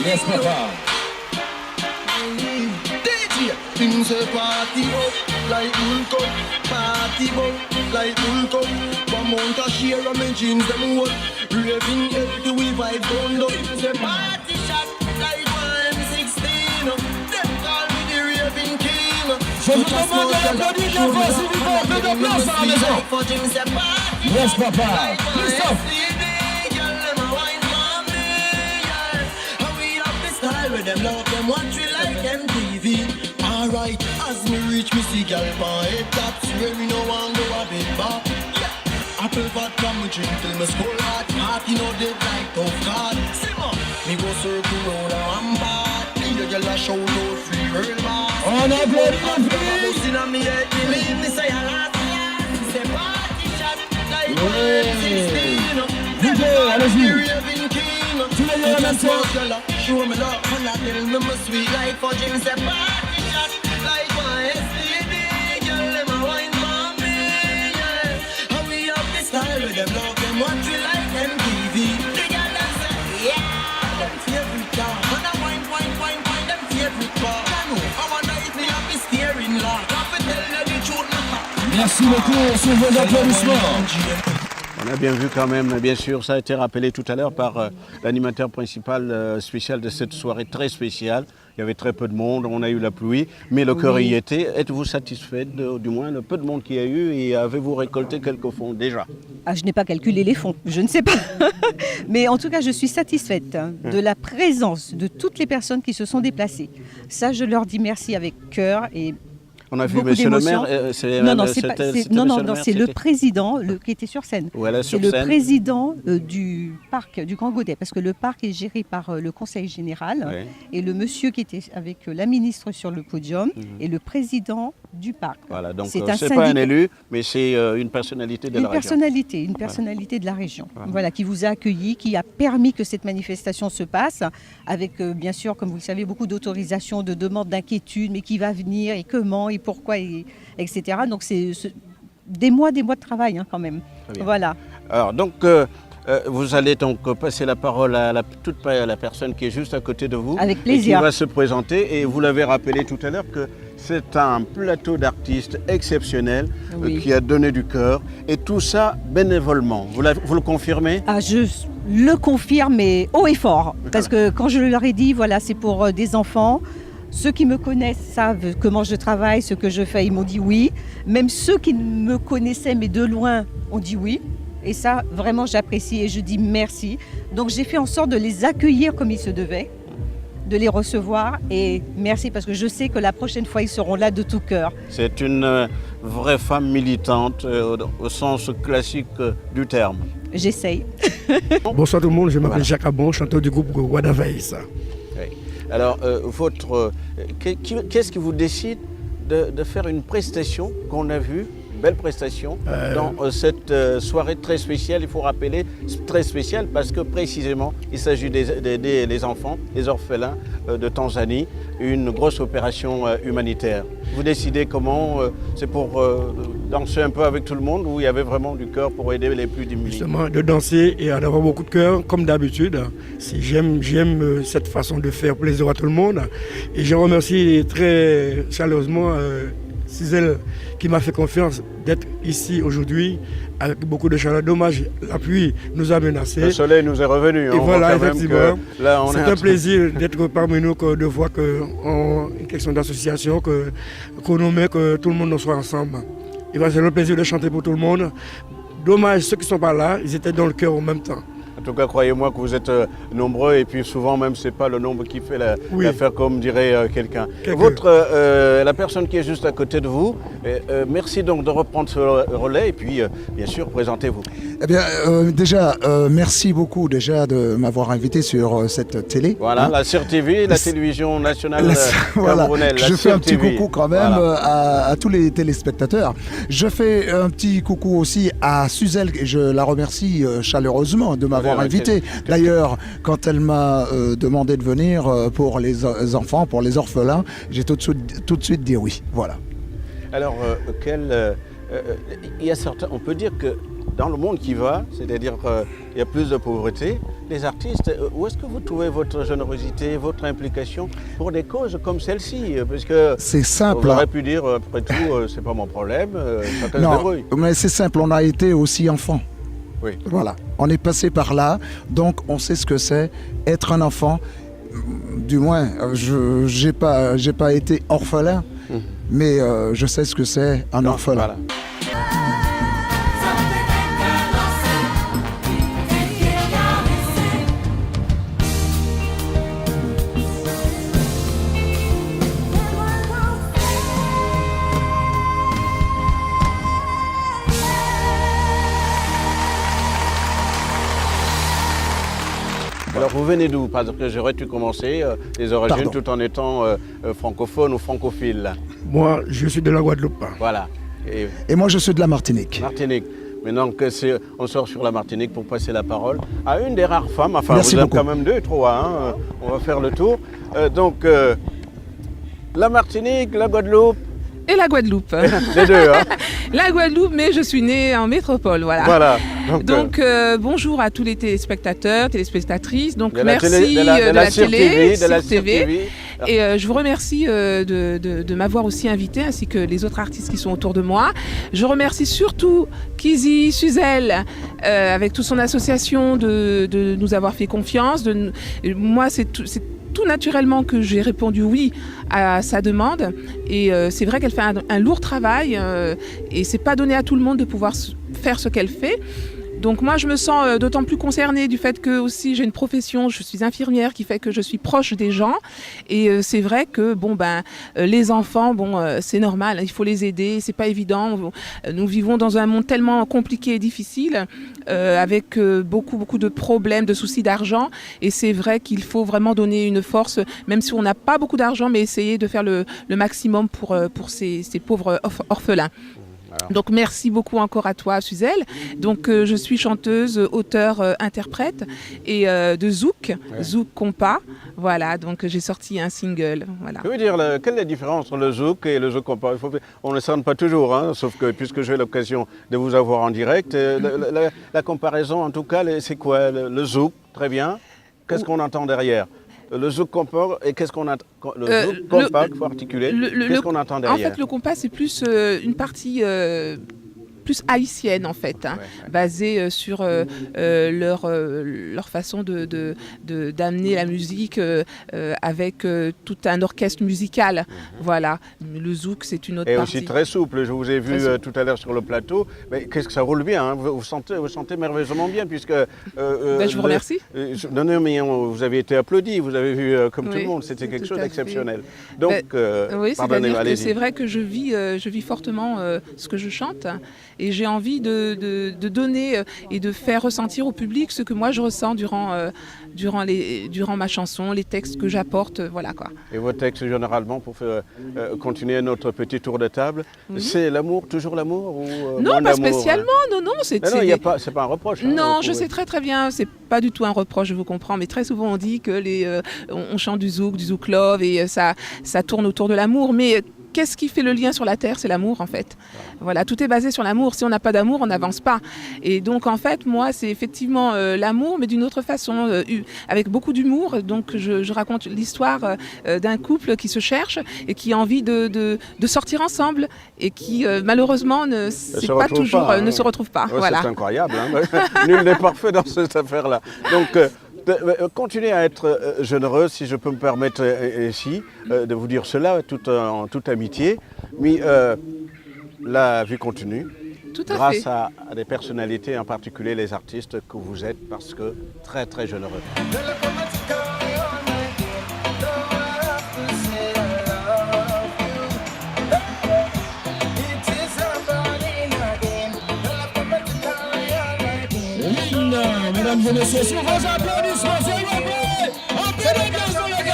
Yes, papa. DJ, things a party up like Hulk up. Party up like Hulk up. One month a share of my jeans them what. Raving healthy we vibe down low. Things a party shot like M16. Them call me the raving king. Je vous demande d'applaudir la voix, s'il vous plaît, peu de place à la maison. Yes, papa. Christophe. Them love them watch we like MTV. Alright, as me reach me see gal pan head taps where me no want go a bit bar. Yeah, apple vodka me drink till me skull hot. Heart you know dead like tough card. Simmer, me go circle round and bad. The girl a show no free real bar. On applaudit un peu. Inna me head me say a lot. Say party shot like 16. Allez-y. Tous les deux en même temps. Show me love, and I tell me my sweet like for Jim say party shot like my STD. Girl, them a wine for me, yeah. How we have this style with them love them watch we like MTV. The girl them say, yeah, them favorite car. And I wine, them favorite car. I know, I wanna if me have the steering lock. I fi tell you the truth, my Merci beaucoup sur vos applaudissements. On a bien vu quand même, bien sûr, ça a été rappelé tout à l'heure par l'animateur principal spécial de cette soirée très spéciale. Il y avait très peu de monde, on a eu la pluie, mais le cœur y était. Êtes-vous satisfaite du moins le peu de monde qu'il y a eu et avez-vous récolté quelques fonds déjà? Je n'ai pas calculé les fonds, je ne sais pas. Mais en tout cas, je suis satisfaite de la présence de toutes les personnes qui se sont déplacées. Ça, je leur dis merci avec cœur et on a vu beaucoup monsieur le d'émotions. maire, c'est le président qui était sur scène. Voilà, c'est le président du parc du Grand Godet, parce que le parc est géré par le conseil général. Ouais. Et le monsieur qui était avec la ministre sur le podium est le président du parc. Voilà, donc c'est pas un élu, mais c'est une personnalité de la région. Une personnalité de la région, voilà, qui vous a accueilli, qui a permis que cette manifestation se passe, avec bien sûr, comme vous le savez, beaucoup d'autorisations, de demandes, d'inquiétudes, mais qui va venir et comment et pourquoi, etc. Donc c'est des mois de travail quand même. Voilà. Alors donc vous allez donc passer la parole à la personne qui est juste à côté de vous. Avec plaisir. Et qui va se présenter. Et vous l'avez rappelé tout à l'heure que c'est un plateau d'artistes exceptionnel qui a donné du cœur. Et tout ça bénévolement. Vous le confirmez? Je le confirme, mais haut et fort. Parce que quand je leur ai dit, voilà, c'est pour des enfants. Ceux qui me connaissent savent comment je travaille, ce que je fais, ils m'ont dit oui. Même ceux qui me connaissaient, mais de loin, ont dit oui. Et ça, vraiment, j'apprécie et je dis merci. Donc, j'ai fait en sorte de les accueillir comme il se devait, de les recevoir. Et merci, parce que je sais que la prochaine fois, ils seront là de tout cœur. C'est une vraie femme militante au sens classique du terme. J'essaye. Bonsoir tout le monde, je m'appelle Jacques Abon, chanteur du groupe Wadaveis. Alors, qu'est-ce qui vous décide de faire une prestation qu'on a vue, belle prestation, dans cette soirée très spéciale? Il faut rappeler, très spéciale parce que précisément, il s'agit d'aider les enfants, les orphelins de Tanzanie, une grosse opération humanitaire. Vous décidez comment? C'est pour danser un peu avec tout le monde ou il y avait vraiment du cœur pour aider les plus démunis? Justement, de danser et d'avoir beaucoup de cœur, comme d'habitude. J'aime cette façon de faire plaisir à tout le monde. Et je remercie très chaleureusement Cizel qui m'a fait confiance d'être ici aujourd'hui avec beaucoup de chaleur. Dommage, la pluie nous a menacés. Le soleil nous est revenu. Et voilà, effectivement. C'est un plaisir d'être parmi nous, de voir qu'en une question d'association, qu'on nous met, que tout le monde soit ensemble. Et c'est un plaisir de chanter pour tout le monde. Dommage, ceux qui ne sont pas là, ils étaient dans le cœur en même temps. En tout cas, croyez-moi que vous êtes nombreux et puis souvent même c'est pas le nombre qui fait l'affaire comme dirait quelqu'un. La personne qui est juste à côté de vous, merci donc de reprendre ce relais et puis bien sûr présentez-vous. Eh bien déjà merci beaucoup déjà de m'avoir invité sur cette télé. Voilà, la CIR TV, la télévision nationale camerounaise. Je fais un petit coucou quand même à tous les téléspectateurs. Je fais un petit coucou aussi à Suzel, je la remercie chaleureusement de m'avoir invité. D'ailleurs, quand elle m'a demandé de venir pour les enfants, pour les orphelins, j'ai tout de suite dit oui. Voilà. Alors, il y a certains, on peut dire que dans le monde qui va, c'est-à-dire il y a plus de pauvreté, les artistes, où est-ce que vous trouvez votre générosité, votre implication pour des causes comme celle-ci? Parce que c'est simple. On aurait pu dire, après tout, c'est pas mon problème, chacun se Non, débrouille. mais c'est simple, on a été aussi enfant. Oui. Voilà, on est passé par là, donc on sait ce que c'est être un enfant. Du moins, je n'ai pas été orphelin, mais je sais ce que c'est un orphelin. Voilà. Alors vous venez d'où? Parce que j'aurais dû commencer les origines Pardon. tout en étant francophone ou francophile. Moi, je suis de la Guadeloupe. Voilà. Et Et moi, je suis de la Martinique. Martinique. Maintenant on sort sur la Martinique pour passer la parole à une des rares femmes. Enfin, Merci vous êtes beaucoup. quand même 2, 3. Hein, on va faire le tour. La Martinique, la Guadeloupe, Et la Guadeloupe. les deux. Hein. La Guadeloupe, mais je suis née en métropole, voilà. Voilà. Donc, bonjour à tous les téléspectateurs, téléspectatrices. Donc, de la merci télé, de la télé, TV, de la Cirque TV. TV. Et je vous remercie de m'avoir aussi invité, ainsi que les autres artistes qui sont autour de moi. Je remercie surtout Kizzy, Suzel, avec toute son association, de nous avoir fait confiance. Moi, c'est tout naturellement que j'ai répondu oui à sa demande. Et c'est vrai qu'elle fait un lourd travail et c'est pas donné à tout le monde de pouvoir faire ce qu'elle fait. Donc moi, je me sens d'autant plus concernée du fait que aussi j'ai une profession, je suis infirmière, qui fait que je suis proche des gens. Et c'est vrai que les enfants, c'est normal, il faut les aider, c'est pas évident. Nous vivons dans un monde tellement compliqué et difficile, avec beaucoup de problèmes, de soucis d'argent. Et c'est vrai qu'il faut vraiment donner une force, même si on n'a pas beaucoup d'argent, mais essayer de faire le maximum pour ces pauvres orphelins. Donc merci beaucoup encore à toi, Suzel. Donc je suis chanteuse, auteure, interprète et de Zouk, Zouk Compas. Voilà, donc j'ai sorti un single. Voilà. Je veux dire, quelle est la différence entre le zouk et le zouk compas? On ne le sent pas toujours, hein, sauf que puisque j'ai l'occasion de vous avoir en direct, la comparaison en tout cas, c'est quoi? Le zouk, très bien. Qu'est-ce qu'on entend derrière? Le zouk compas, et qu'est-ce qu'on entend? Le zouk compas, il faut articuler. Qu'est-ce qu'on entend derrière? En fait, le compas, c'est plus une partie plus haïtienne, en fait, hein, basée sur leur façon d'amener la musique avec tout un orchestre musical. Voilà. Le zouk, c'est une autre partie. Et aussi très souple. Je vous ai vu tout à l'heure sur le plateau. Mais qu'est-ce que ça roule bien, hein. Vous sentez merveilleusement bien, puisque... je vous remercie. Non, mais vous avez été applaudi. Vous avez vu, comme tout le monde, c'était quelque chose d'exceptionnel. Donc, oui, pardonnez-moi, allez-y. C'est vrai que je vis fortement ce que je chante. Et j'ai envie de donner et de faire ressentir au public ce que moi je ressens durant ma chanson, les textes que j'apporte, voilà quoi. Et vos textes généralement, pour continuer notre petit tour de table, c'est l'amour, toujours l'amour ou non, moins pas d'amour, spécialement, hein? non, c'est pas un reproche. Hein, non, je sais très bien, c'est pas du tout un reproche, je vous comprends, mais très souvent on dit que on chante du zouk love et ça tourne autour de l'amour, mais qu'est-ce qui fait le lien sur la terre? C'est l'amour, en fait. Voilà, tout est basé sur l'amour. Si on n'a pas d'amour, on n'avance pas. Et donc, en fait, moi, c'est effectivement l'amour, mais d'une autre façon, avec beaucoup d'humour. Donc, je raconte l'histoire d'un couple qui se cherche et qui a envie de sortir ensemble et qui, malheureusement, ne se retrouve pas. Ouais, voilà. C'est incroyable. Hein. Nul n'est parfait dans cette affaire-là. Donc, continuez à être généreux, si je peux me permettre ici de vous dire cela en toute amitié. Mais la vie continue. Tout à grâce fait. à des personnalités, en particulier les artistes que vous êtes, parce que très très généreux. Mesdames et messieurs, sur vos applaudissements, s'il vous plaît, un peu d'ambiance dans le gars.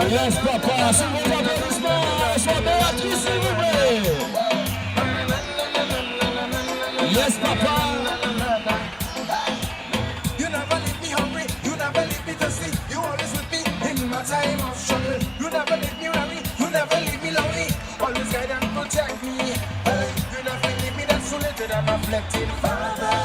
Yes, papa, sur vos applaudissements, soit Béatrice, s'il vous plaît. blessing, Father.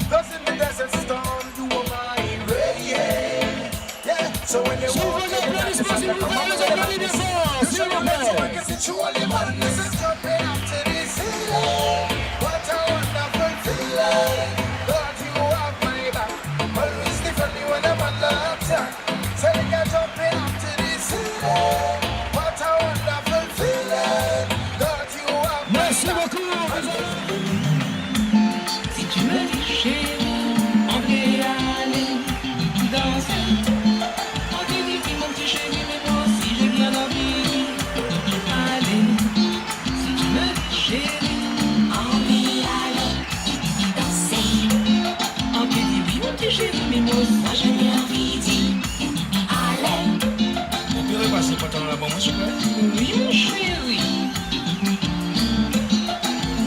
Those in the desert storm, you are my radiant. Yeah, so when they walk in the darkness, I come out of the darkness. You show me mercy, I can see truly madness is jumping after this ceiling. What a wonderful feeling. Lord, you have my back. Always different when I'm on the attack. So they can jump in after this ceiling. What a wonderful feeling. Lord, you have my Merci back. beaucoup. Si tu me dis chérie, on peut aller danser. On te dit oui mon petit chéri, mais moi aussi j'ai bien envie. Allez, si tu me dis chérie, on peut aller danser. On te dit oui mon petit chéri, mais moi aussi j'ai bien envie. Allez. On peut repasser pas tant là-bas, moi je crois. Oui mon chéri.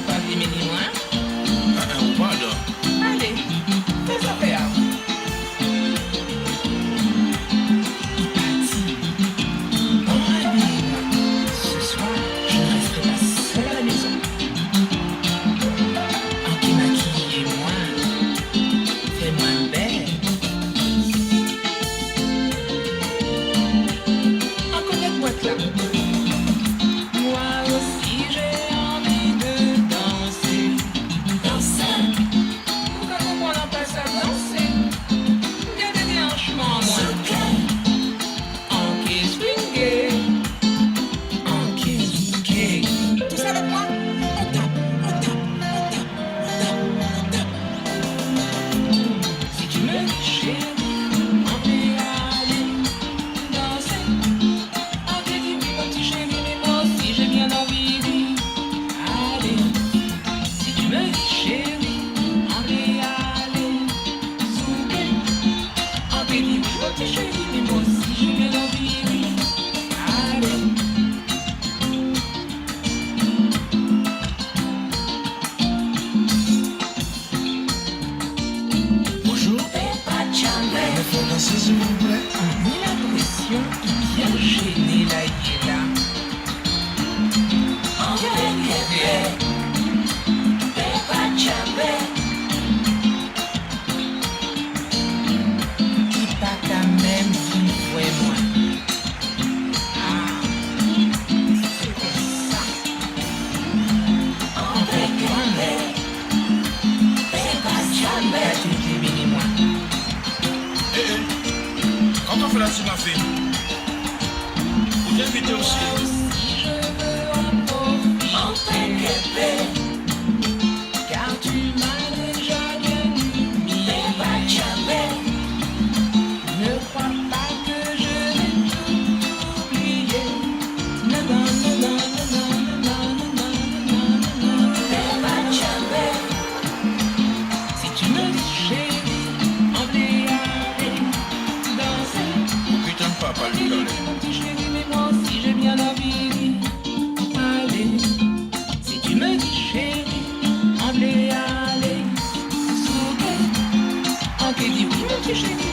Pas diminuer moi. On parle là. Allez, fais ça faire. Ce soir, je ne resterai pas seule à la maison. Maquille-moi, fais-moi belle. Connais-moi là. Moi aussi j'ai envie de danser. Danser. Pourquoi on n'en passe à danser? Il y a des déhanchements, moi. En kiss swingé. En kiss swingé. Tout ça avec moi? On tape, on tape, on tape, on tape, on tape. Si tu me dis chérie, on peut aller danser. On te dit oui mon petit chéri, mais moi aussi j'ai bien envie. Allez, si tu me dis chéri, on peut aller souper. On te dit oui mon petit chéri, mais moi aussi j'ai bien envie. Allez. Bonjour. Pas de jamais. Il faut danser s'il vous plaît. Ni la pression, bien gêné la guéla. En vérité, pas de jamais. Qui pas quand même qui voit moi. Ah, c'est comme ça. En vérité, pas de jamais. Tu dis, moi. Quand on fait la team à fait, vous invitez aussi. Si je veux en profiter, car tu m'as déjà bien mis, pas jamais. Ne crois pas que je vais tout oublier. Non, non, non, non, non, non, non, non, non, non, pas jamais. Si tu me dis chérie, on peut aller danser. Putain de papa, lui, Mon petit chéri, mais moi aussi j'ai bien envie. Allez, si tu me dis chéri, on peut aller souper. On te dit oui, mon petit chéri,